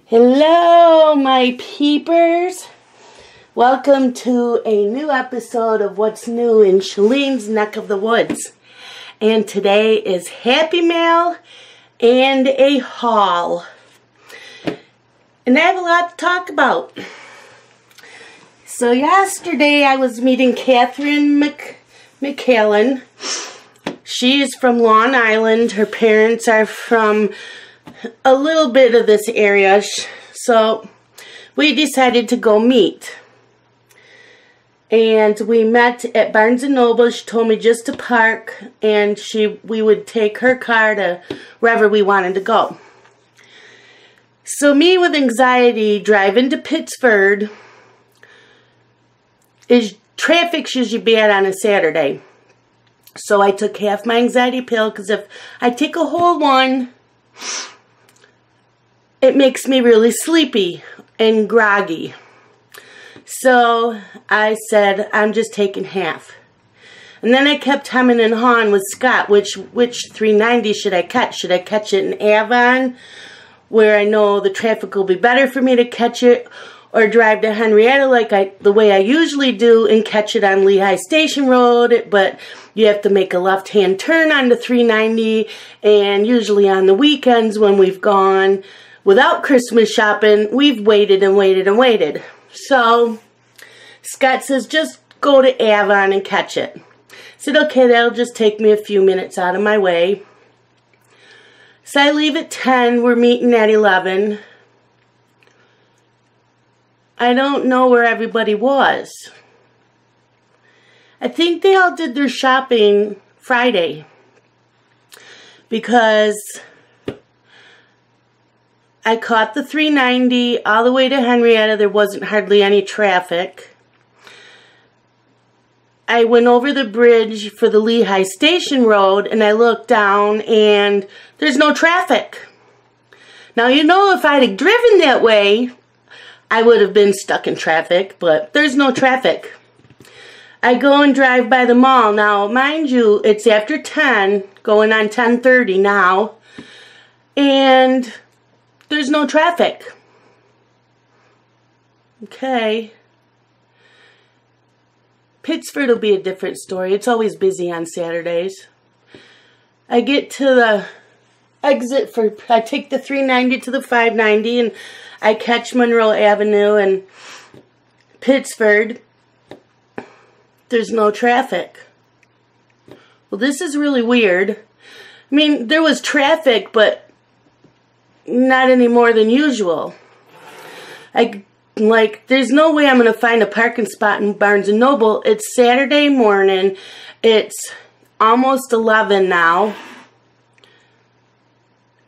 Hello, my peepers. Welcome to a new episode of What's New in Shalene's Neck of the Woods. And today is Happy Mail and a haul. And I have a lot to talk about. So yesterday I was meeting Catherine McCallan. She's from Long Island. Her parents are from a little bit of this area, so we decided to go meet. And we met at Barnes & Noble. She told me just to park, and we would take her car to wherever we wanted to go. So me with anxiety driving to Pittsford, traffic's usually bad on a Saturday. So I took half my anxiety pill, because if I take a whole one, it makes me really sleepy and groggy. So I said, I'm just taking half. And then I kept hemming and hawing with Scott, which 390 should I catch? Should I catch it in Avon, where I know the traffic will be better for me to catch it, or drive to Henrietta the way I usually do and catch it on Lehigh Station Road, but you have to make a left-hand turn on the 390, and usually on the weekends when we've gone without Christmas shopping, we've waited and waited and waited. So Scott says, just go to Avon and catch it. I said, okay, that'll just take me a few minutes out of my way. So I leave at 10. We're meeting at 11. I don't know where everybody was. I think they all did their shopping Friday, because I caught the 390 all the way to Henrietta. There wasn't hardly any traffic. I went over the bridge for the Lehigh Station Road, and I looked down, and there's no traffic. Now, you know, if I'd have driven that way, I would have been stuck in traffic, but there's no traffic. I go and drive by the mall. Now, mind you, it's after 10, going on 10:30 now, and there's no traffic. Okay. Pittsford will be a different story. It's always busy on Saturdays. I get to the exit I take the 390 to the 590, and I catch Monroe Avenue and Pittsford. There's no traffic. Well, this is really weird. I mean, there was traffic, but not any more than usual. There's no way I'm going to find a parking spot in Barnes & Noble. It's Saturday morning. It's almost 11 now.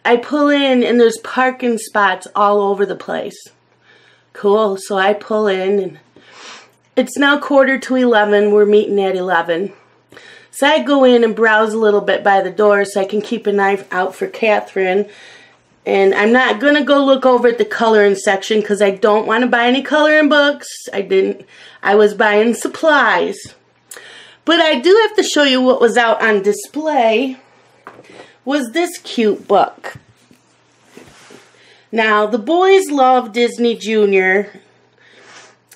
I pull in, and there's parking spots all over the place. Cool, so I pull in, and it's now 11:15. We're meeting at 11. So I go in and browse a little bit by the door so I can keep an eye out for Catherine. And I'm not going to go look over at the coloring section, because I don't want to buy any coloring books. I was buying supplies. But I do have to show you what was out on display. Was this cute book. Now, the boys love Disney Junior.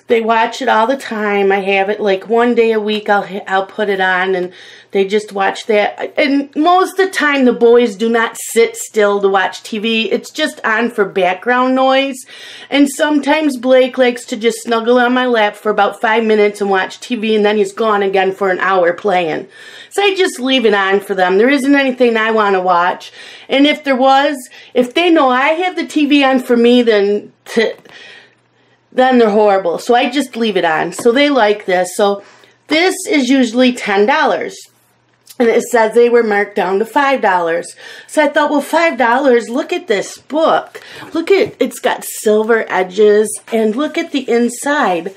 They watch it all the time. I have it like one day a week. I'll put it on, and they just watch that. And most of the time, the boys do not sit still to watch TV. It's just on for background noise. And sometimes Blake likes to just snuggle on my lap for about 5 minutes and watch TV, and then he's gone again for an hour playing. So I just leave it on for them. There isn't anything I want to watch. And if they know I have the TV on for me, then they're horrible. So I just leave it on. So they like this. So this is usually $10. And it says they were marked down to $5. So I thought, well, $5, look at this book. It's got silver edges, and look at the inside.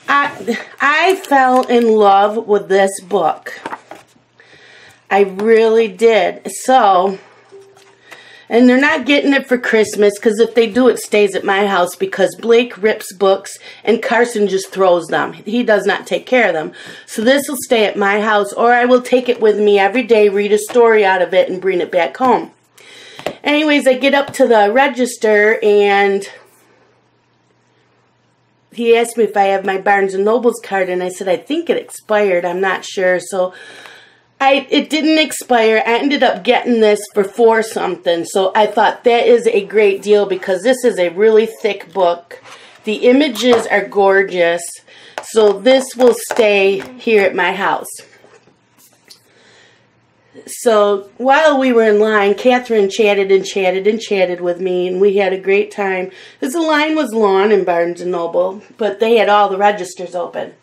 I fell in love with this book. I really did. So, and they're not getting it for Christmas, because if they do, it stays at my house, because Blake rips books and Carson just throws them. He does not take care of them. So this will stay at my house, or I will take it with me every day, read a story out of it, and bring it back home. Anyways, I get up to the register, and he asked me if I have my Barnes & Noble's card, and I said, I think it expired. I'm not sure. So it didn't expire. I ended up getting this for $4 something. So I thought that is a great deal because this is a really thick book. The images are gorgeous. So this will stay here at my house. So while we were in line, Catherine chatted and chatted and chatted with me, and we had a great time. Because the line was long in Barnes & Noble, but they had all the registers open.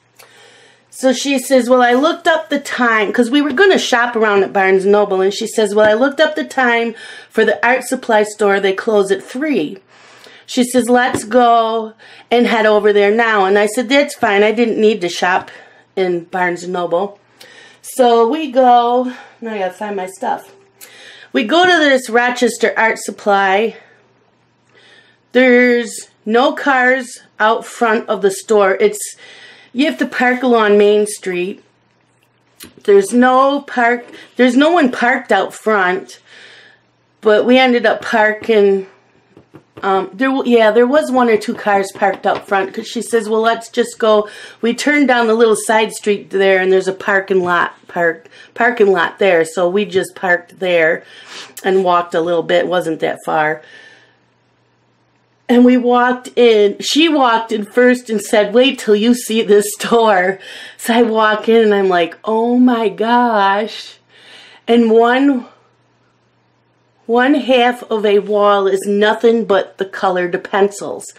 So she says, well, I looked up the time, because we were going to shop around at Barnes & Noble, and she says, well, I looked up the time for the art supply store. They close at 3. She says, let's go and head over there now. And I said, that's fine. I didn't need to shop in Barnes & Noble. So we go, now I gotta find my stuff. We go to this Rochester Art Supply. There's no cars out front of the store. You have to park along Main Street. There's no one parked out front, but we ended up parking. There was 1 or 2 cars parked out front because she says, well, let's just go. We turned down the little side street there, and there's a parking lot there. So we just parked there and walked a little bit. It wasn't that far. And we walked in. She walked in first and said, wait till you see this store. So I walk in and I'm like, oh my gosh. And one half of a wall is nothing but the colored pencils.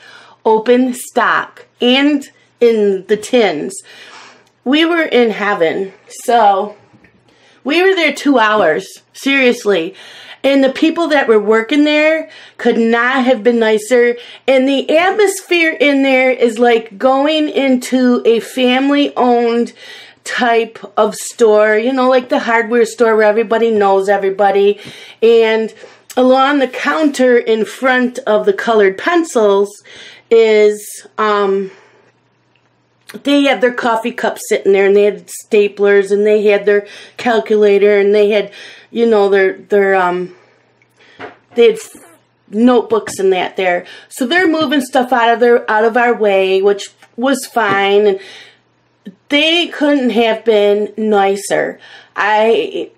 Open stock. And in the tins. We were in heaven. So we were there 2 hours. Seriously. And the people that were working there could not have been nicer. And the atmosphere in there is like going into a family-owned type of store, you know, like the hardware store where everybody knows everybody. And along the counter in front of the colored pencils is, they had their coffee cups sitting there, and they had staplers, and they had their calculator, and they had, you know, they had notebooks and that there. So they're moving stuff out of our way, which was fine. And they couldn't have been nicer. I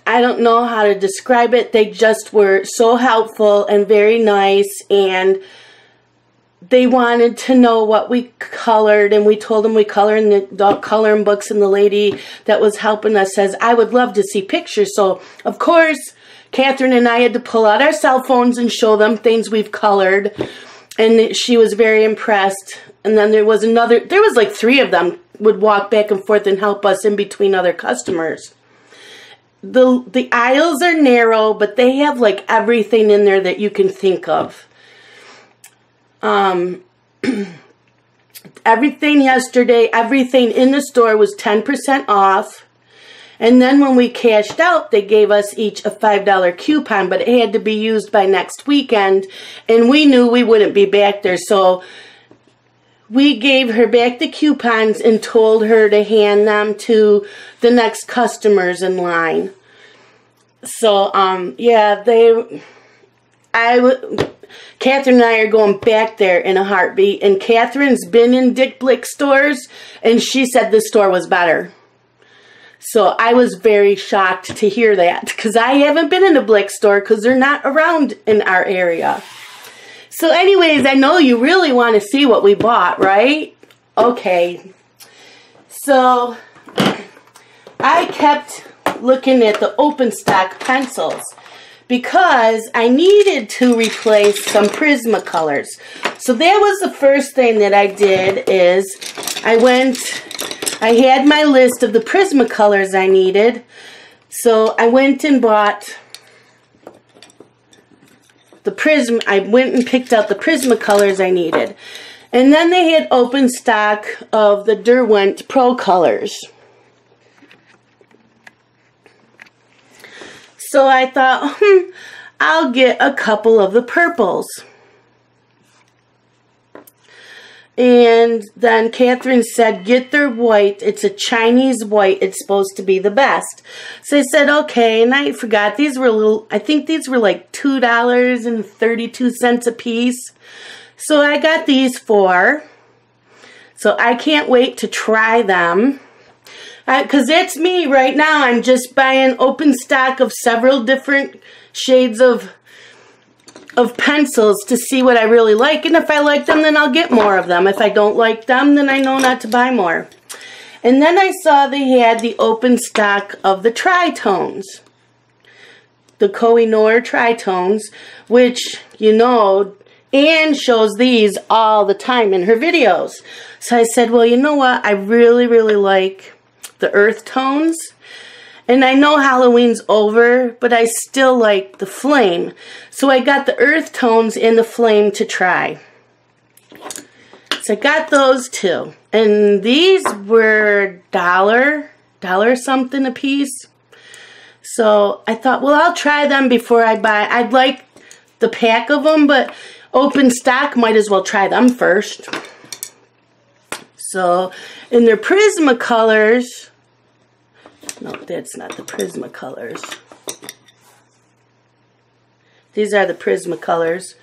don't know how to describe it. They just were so helpful and very nice, and they wanted to know what we colored, and we told them we color in the coloring books, and the lady that was helping us says, I would love to see pictures. So, of course, Catherine and I had to pull out our cell phones and show them things we've colored, and she was very impressed. And then there was like 3 of them would walk back and forth and help us in between other customers. The aisles are narrow, but they have like everything in there that you can think of. Everything in the store was 10% off. And then when we cashed out, they gave us each a $5 coupon, but it had to be used by next weekend. And we knew we wouldn't be back there. So we gave her back the coupons and told her to hand them to the next customers in line. So, yeah, Catherine and I are going back there in a heartbeat. And Catherine's been in Dick Blick stores, and she said the store was better. So I was very shocked to hear that, because I haven't been in a Blick store because they're not around in our area. So anyways, I know you really want to see what we bought, right? Okay. So I kept looking at the open stock pencils because I needed to replace some Prismacolors. So that was the first thing that I did is I had my list of the Prismacolors I needed. So I went and bought I went and picked out the Prismacolors I needed. And then they had open stock of the Derwent Pro colors. So I thought, I'll get a couple of the purples. And then Catherine said, get their white. It's a Chinese white. It's supposed to be the best. So I said, okay. And I forgot. I think these were like $2.32 a piece. So I got these 4. So I can't wait to try them. Because that's me right now. I'm just buying open stock of several different shades of pencils to see what I really like. And if I like them, then I'll get more of them. If I don't like them, then I know not to buy more. And then I saw they had the open stock of the Tritones. The Koh-i-Noor Tritones, which, you know, Anne shows these all the time in her videos. So I said, well, you know what? I really, really like the earth tones. And I know Halloween's over, but I still like the flame. So I got the earth tones and the flame to try. So I got those 2. And these were $1 something a piece. So I thought, well, I'll try them before I buy. I'd like the pack of them, but open stock, might as well try them first. So in their Prismacolors, no, that's not the Prismacolors. These are the Prismacolors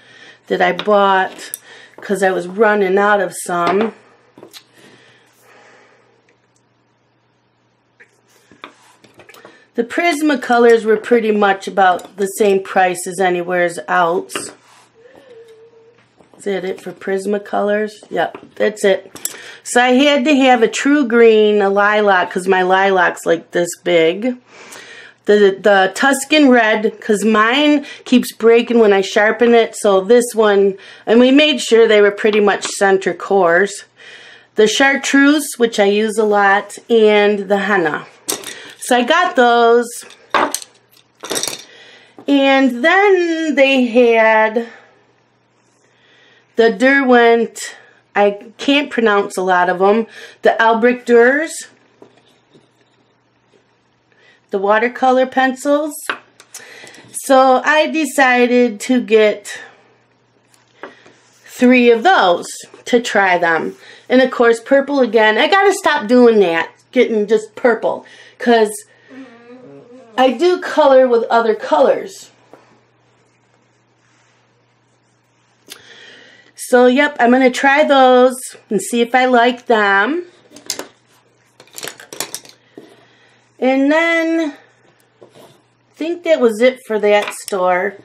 that I bought because I was running out of some. The Prismacolors were pretty much about the same price as anywhere else. Is that it for Prismacolors? Yep, that's it. So I had to have a true green, a lilac, because my lilac's like this big. The Tuscan red, because mine keeps breaking when I sharpen it. So this one, and we made sure they were pretty much center cores. The chartreuse, which I use a lot, and the henna. So I got those. And then they had the Derwent, I can't pronounce a lot of them, the Albrecht Durs, the watercolor pencils. So I decided to get 3 of those to try them. And of course purple again. I gotta stop doing that, getting just purple, because I do color with other colors. So, yep, I'm going to try those and see if I like them. And then, I think that was it for that store.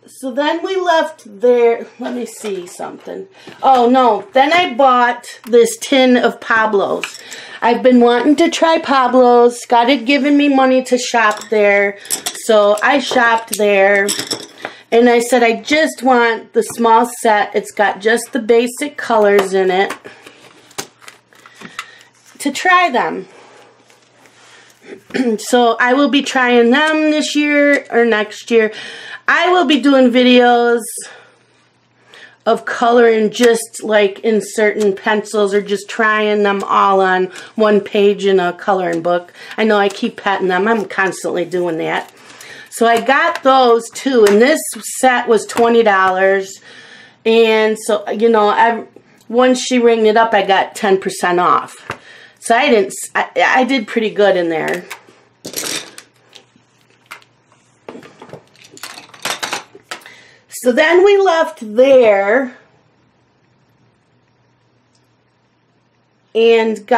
So then we left there. Let me see something. Oh, no. Then I bought this tin of Pablo's. I've been wanting to try Pablo's. Scott had given me money to shop there. So I shopped there. And I said, I just want the small set. It's got just the basic colors in it. To try them. So I will be trying them this year or next year. I will be doing videos of coloring just like in certain pencils or just trying them all on one page in a coloring book. I know I keep petting them. I'm constantly doing that. So I got those too, and this set was $20. And so, you know, once she rang it up, I got 10% off. So I did pretty good in there. So then we left there and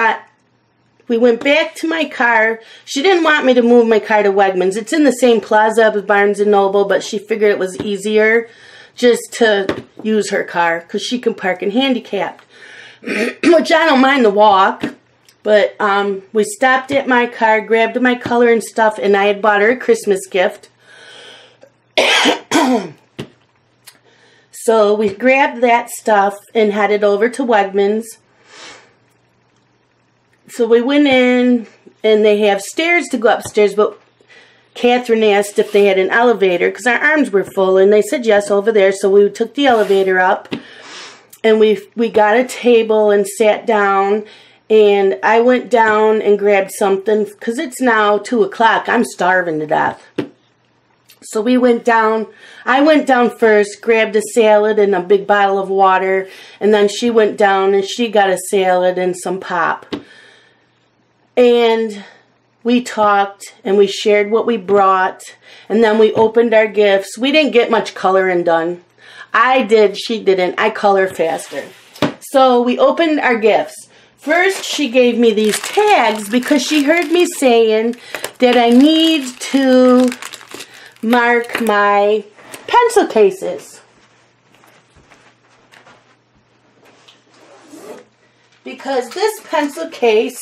we went back to my car. She didn't want me to move my car to Wegmans. It's in the same plaza as Barnes & Noble, but she figured it was easier just to use her car because she can park in handicapped, which I don't mind the walk. But we stopped at my car, grabbed my color and stuff, and I had bought her a Christmas gift. So we grabbed that stuff and headed over to Wegmans. So we went in, and they have stairs to go upstairs, but Catherine asked if they had an elevator, because our arms were full, and they said yes over there. So we took the elevator up, and we got a table and sat down, and I went down and grabbed something, because it's now 2 o'clock. I'm starving to death. So we went down. I went down first, grabbed a salad and a big bottle of water, and then she went down and she got a salad and some pop. And we talked and we shared what we brought, and then we opened our gifts. We didn't get much coloring done. I did, she didn't. I color faster. So we opened our gifts. First, she gave me these tags because she heard me saying that I need to mark my pencil cases. Because this pencil case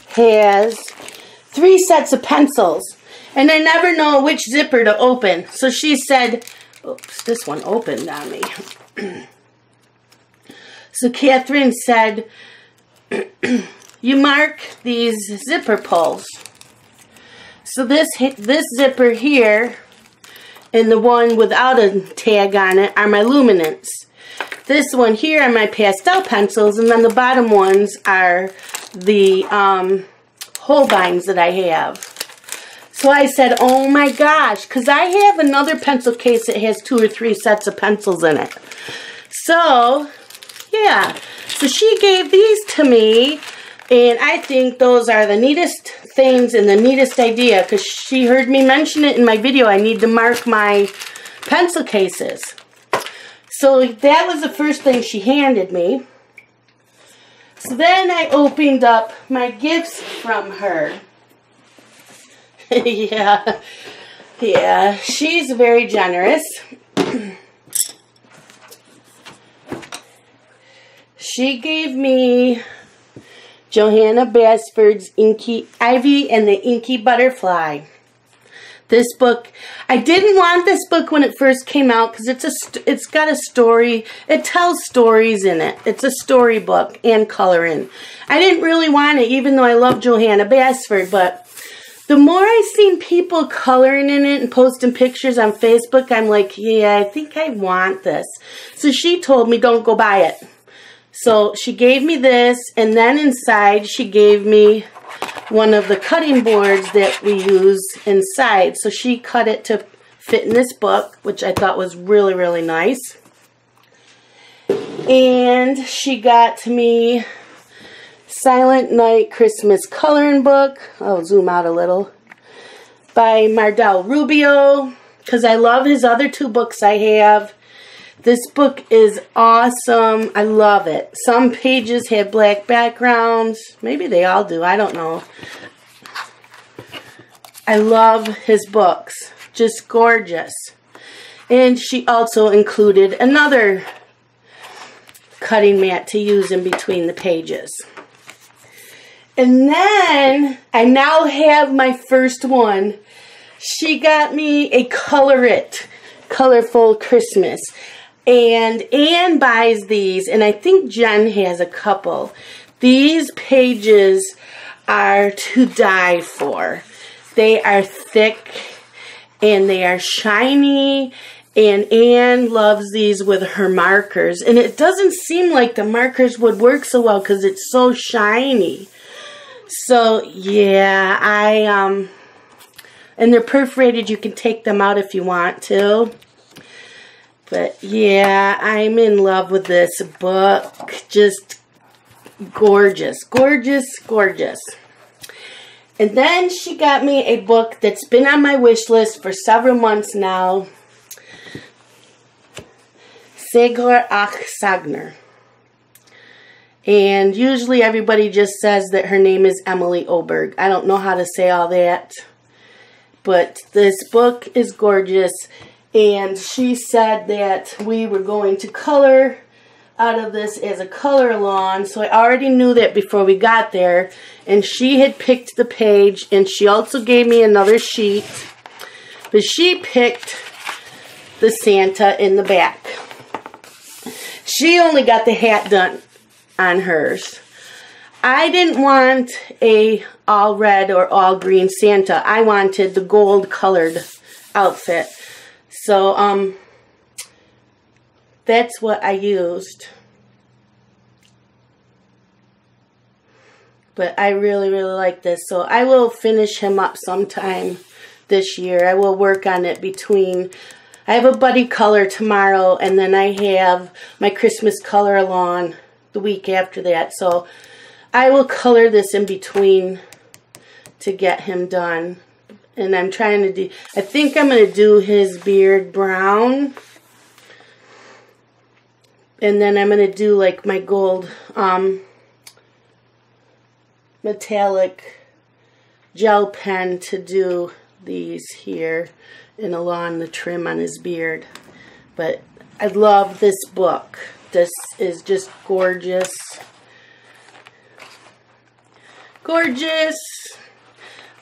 has 3 sets of pencils. And I never know which zipper to open. So she said, oops, this one opened on me. So Catherine said, you mark these zipper pulls. So this zipper here and the one without a tag on it are my luminants. This one here are my pastel pencils, and then the bottom ones are the Holbeins that I have. So I said, oh my gosh, because I have another pencil case that has 2 or 3 sets of pencils in it. So, yeah. So she gave these to me, and I think those are the neatest things and the neatest idea, because she heard me mention it in my video. I need to mark my pencil cases. So that was the first thing she handed me. So then I opened up my gifts from her. Yeah, she's very generous. She gave me Johanna Basford's Inky Ivy and the Inky Butterfly. This book, I didn't want this book when it first came out because it's got a story. It tells stories in it. It's a storybook and coloring. I didn't really want it, even though I love Johanna Basford, but the more I seen people coloring in it and posting pictures on Facebook, I'm like, yeah, I think I want this. So she told me, don't go buy it. So she gave me this, and then inside she gave me one of the cutting boards that we use inside. So she cut it to fit in this book, which I thought was really, really nice. And she got me Silent Night Christmas Coloring Book. I'll zoom out a little. By Mardell Rubio, because I love his other 2 books I have. This book is awesome. I love it. Some pages have black backgrounds. Maybe they all do. I don't know. I love his books. Just gorgeous. And she also included another cutting mat to use in between the pages. And then I now have my first one. She got me a Color It Colorful Christmas. And Anne buys these, and I think Jen has a couple. These pages are to die for. They are thick, and they are shiny, and Anne loves these with her markers. And it doesn't seem like the markers would work so well because it's so shiny. So, yeah, and they're perforated. You can take them out if you want to. But yeah, I'm in love with this book. Just gorgeous, gorgeous, gorgeous. And then she got me a book that's been on my wish list for several months now. Segler Ach Sagner. And usually everybody just says that her name is Emily Oberg. I don't know how to say all that. But this book is gorgeous. And she said that we were going to color out of this as a color along. So I already knew that before we got there. And she had picked the page. And she also gave me another sheet. But she picked the Santa in the back. She only got the hat done on hers. I didn't want a all red or all green Santa. I wanted the gold colored outfit. So, that's what I used. But I really, really like this. So I will finish him up sometime this year. I will work on it between... I have a buddy color tomorrow, and then I have my Christmas color along the week after that. So I will color this in between to get him done. And I'm trying to do, I think I'm going to do his beard brown. And then I'm going to do like my gold metallic gel pen to do these here and along the trim on his beard. But I love this book. This is just gorgeous. Gorgeous.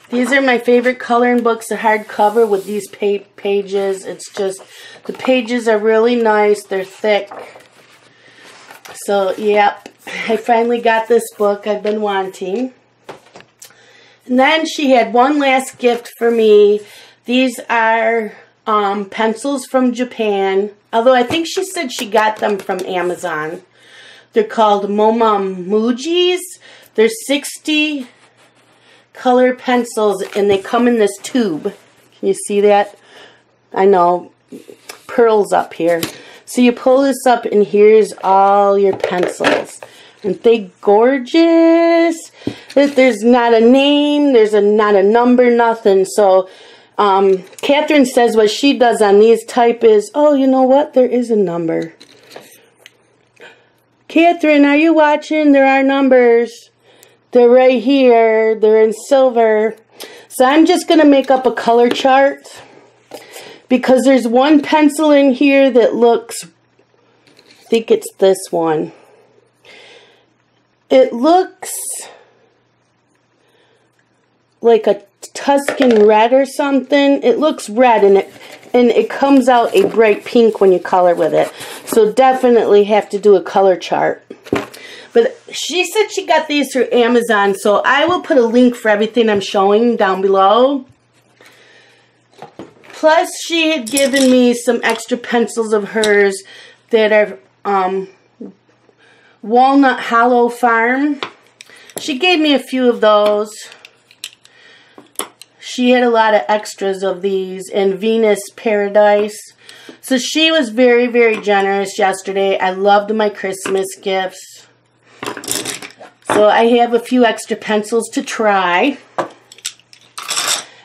These are my favorite coloring books, the hardcover with these pages. It's just, the pages are really nice. They're thick. So, yep. I finally got this book I've been wanting. And then she had one last gift for me. These are pencils from Japan. Although I think she said she got them from Amazon. They're called Momamujis. They're 60 color pencils and they come in this tube. Can you see that? I know. Pearls up here. So you pull this up and here's all your pencils. Aren't they gorgeous? There's not a name, there's not a number, nothing. So Catherine says what she does on these type is, oh, you know what? There is a number. Catherine, are you watching? There are numbers. They're right here. They're in silver. So I'm just going to make up a color chart because there's one pencil in here that looks, I think it's this one. It looks like a Tuscan red or something. It looks red and it comes out a bright pink when you color with it. So definitely have to do a color chart. But she said she got these through Amazon, so I will put a link for everything I'm showing down below. Plus, she had given me some extra pencils of hers that are Walnut Hollow Farm. She gave me a few of those. She had a lot of extras of these, and Venus Paradise. So she was very, very generous yesterday. I loved my Christmas gifts. So I have a few extra pencils to try.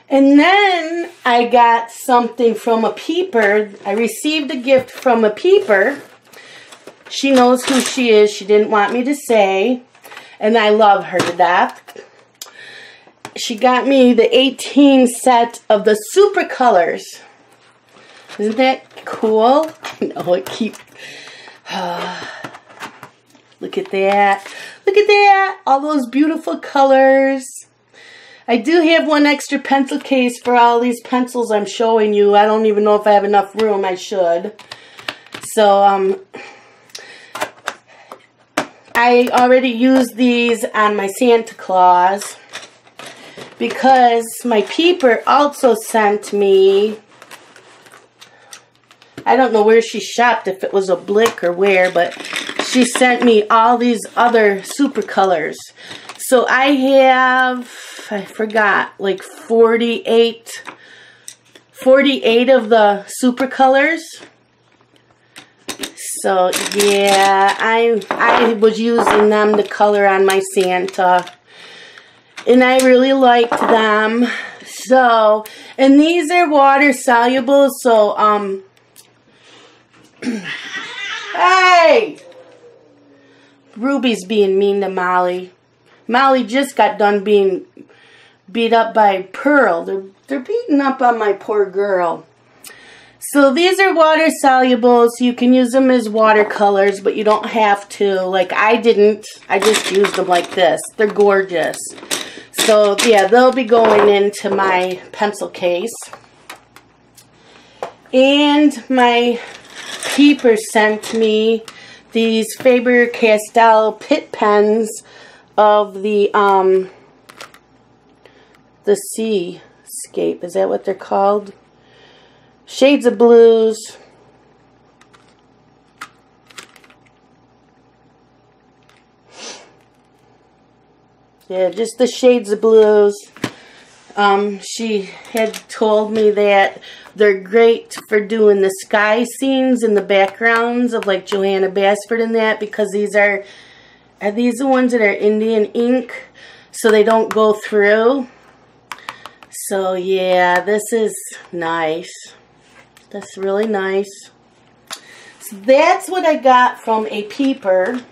And then I got something from a peeper. I received a gift from a peeper. She knows who she is. She didn't want me to say. And I love her to death. She got me the 18 set of the Supracolors. Isn't that cool? No, it keeps... Look at that. Look at that. All those beautiful colors. I do have one extra pencil case for all these pencils I'm showing you. I don't even know if I have enough room. I should. So, I already used these on my Santa Claus because my peeper also sent me, I don't know where she shopped, if it was a Blick or where, but she sent me all these other Supracolors. So I have, I forgot, like 48 of the Supracolors. So yeah, I was using them to color on my Santa. And I really liked them. So, and these are water soluble, so hey! Ruby's being mean to Molly. Molly just got done being beat up by Pearl. They're beating up on my poor girl. So these are water soluble, so you can use them as watercolors, but you don't have to. Like I didn't. I just used them like this. They're gorgeous. So yeah, they'll be going into my pencil case. And my peeper sent me these Faber-Castell Pitt pens of the Seascape. Is that what they're called? Shades of Blues. Yeah, just the Shades of Blues. She had told me that they're great for doing the sky scenes in the backgrounds of like Johanna Basford and that, because these are these the ones that are Indian ink, so they don't go through. So yeah, this is nice. That's really nice. So that's what I got from a peeper.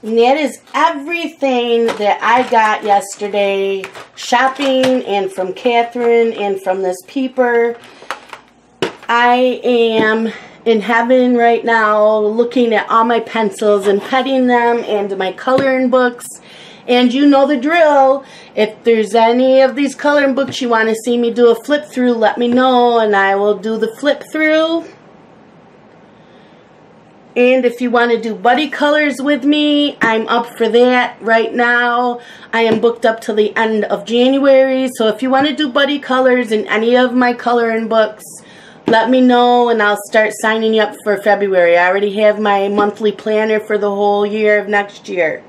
And that is everything that I got yesterday shopping and from Catherine and from this peeper. I am in heaven right now looking at all my pencils and petting them and my coloring books. And you know the drill. If there's any of these coloring books you want to see me do a flip through, let me know and I will do the flip through. And if you want to do buddy colors with me, I'm up for that right now. I am booked up till the end of January. So if you want to do buddy colors in any of my coloring books, let me know and I'll start signing you up for February. I already have my monthly planner for the whole year of next year.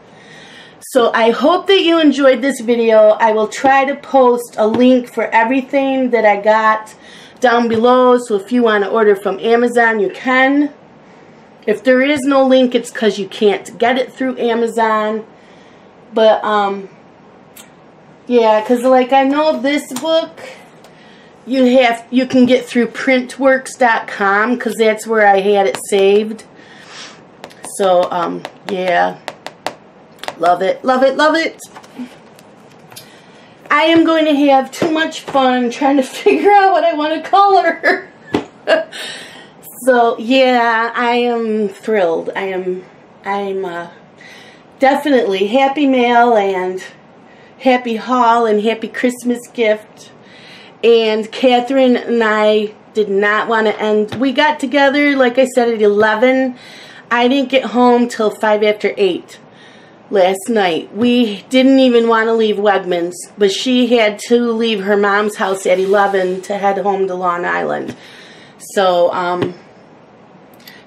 So I hope that you enjoyed this video. I will try to post a link for everything that I got down below. So if you want to order from Amazon, you can. If there is no link, it's because you can't get it through Amazon. But, yeah, because like I know this book, you can get through printworks.com because that's where I had it saved. So, yeah. Love it, love it, love it. I am going to have too much fun trying to figure out what I want to color. So, yeah, I am thrilled. I'm definitely happy mail and happy haul and happy Christmas gift. And Catherine and I did not want to end. We got together, like I said, at 11. I didn't get home till 5 after 8 last night. We didn't even want to leave Wegmans, but she had to leave her mom's house at 11 to head home to Long Island. So,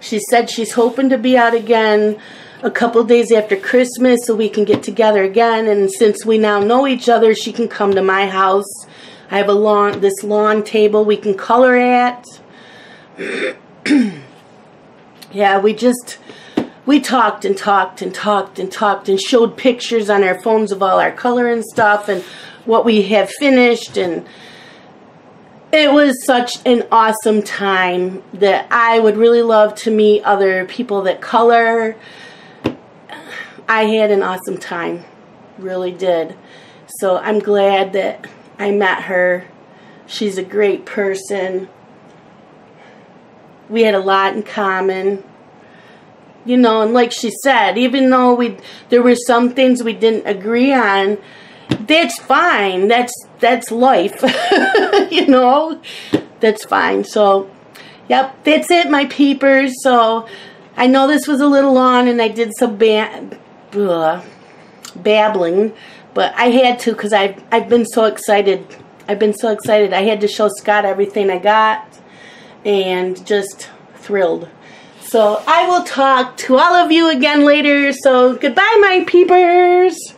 she said she's hoping to be out again a couple days after Christmas so we can get together again. And since we now know each other, she can come to my house. I have this lawn table we can color at. Yeah, we talked and talked and talked and talked and showed pictures on our phones of all our coloring stuff and what we have finished, and it was such an awesome time that I would really love to meet other people that color. I had an awesome time, really did. So I'm glad that I met her. She's a great person. We had a lot in common. You know, and like she said, even though there were some things we didn't agree on, that's fine. That's life. You know, that's fine. So, yep, that's it, my peepers. So, I know this was a little long and I did some babbling, but I had to because I've been so excited. I've been so excited. I had to show Scott everything I got and just thrilled. So I will talk to all of you again later. So goodbye, my peepers.